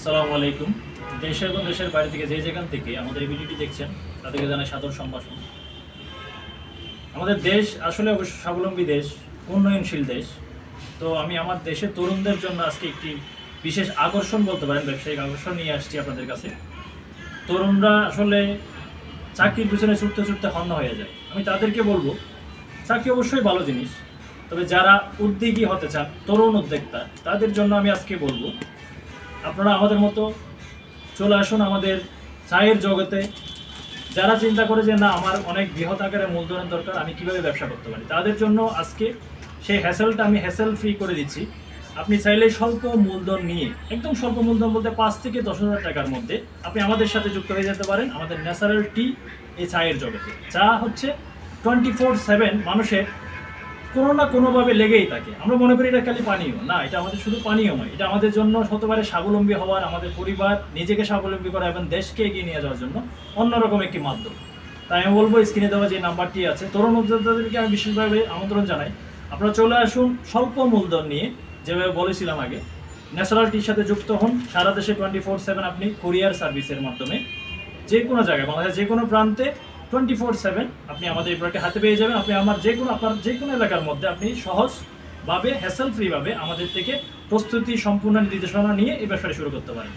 আসসালামু আলাইকুম। দেশ এবং দেশের বাইরে থেকে যে যেখান থেকে আমাদের এই ভিডিওটি দেখছেন তাদেরকে জানাই সাদর সম্ভাষণ। আমাদের দেশ আসলে অবশ্য স্বাবলম্বী দেশ, উন্নয়নশীল দেশ। তো আমি আমার দেশের তরুণদের জন্য আজকে একটি বিশেষ আকর্ষণ বলতে পারেন, ব্যবসায়িক আকর্ষণ নিয়ে আসছি আপনাদের কাছে। তরুণরা আসলে চাকরির পিছনে ছুটতে ছুটতে হন্য হয়ে যায়। আমি তাদেরকে বলবো, চাকরি অবশ্যই ভালো জিনিস, তবে যারা উদ্যোগী হতে চান, তরুণ উদ্যোক্তা, তাদের জন্য আমি আজকে বলবো আপনারা আমাদের মতো চলে আসুন আমাদের চায়ের জগতে। যারা চিন্তা করে যে না, আমার অনেক বৃহৎ আকারের মূলধনের দরকার, আমি কিভাবে ব্যবসা করতে পারি, তাদের জন্য আজকে সেই হ্যাসেলটা আমি হ্যাসেল ফ্রি করে দিচ্ছি। আপনি চাইলে স্বল্প মূলধন নিয়ে, একদম স্বল্প মূলধন বলতে 5 থেকে 10,000 টাকার মধ্যে আপনি আমাদের সাথে যুক্ত হয়ে যেতে পারেন আমাদের ন্যাচারাল টি এই চায়ের জগতে। চা হচ্ছে 24/7 মানুষের কোনো না কোনোভাবে লেগেই থাকে। আমরা মনে করি এটা খালি পানীয় না, এটা আমাদের শুধু পানীয় নয়, এটা আমাদের জন্য শতবারে স্বাবলম্বী হওয়ার, আমাদের পরিবার নিজেকে স্বাবলম্বী করা এবং দেশকে এগিয়ে নিয়ে যাওয়ার জন্য অন্যরকম একটি মাধ্যম। তাই আমি বলবো, স্ক্রিনে দেওয়া যে নাম্বারটি আছে, তরুণ উদ্যোক্তাদেরকে আমি বিশেষভাবে আমন্ত্রণ জানাই, আপনারা চলে আসুন স্বল্প মূলধন নিয়ে। যেভাবে বলেছিলাম আগে, ন্যাচারাল টির সাথে যুক্ত হন। সারা দেশে 24/7 আপনি কুরিয়ার সার্ভিসের মাধ্যমে যে কোনো জায়গায়, বাংলাদেশের যে কোনো প্রান্তে 24/7 আপনি আমাদের এই প্রোডাক্টে হাতে পেয়ে যাবেন। আপনি আপনার যে কোনো এলাকার মধ্যে আপনি সহজভাবে, হ্যাসেল ফ্রিভাবে আমাদের থেকে প্রস্তুতি সম্পূর্ণ নির্দেশনা নিয়ে এই ব্যবসাটা শুরু করতে পারেন।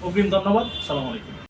অগ্রিম ধন্যবাদ। আসসালামু আলাইকুম।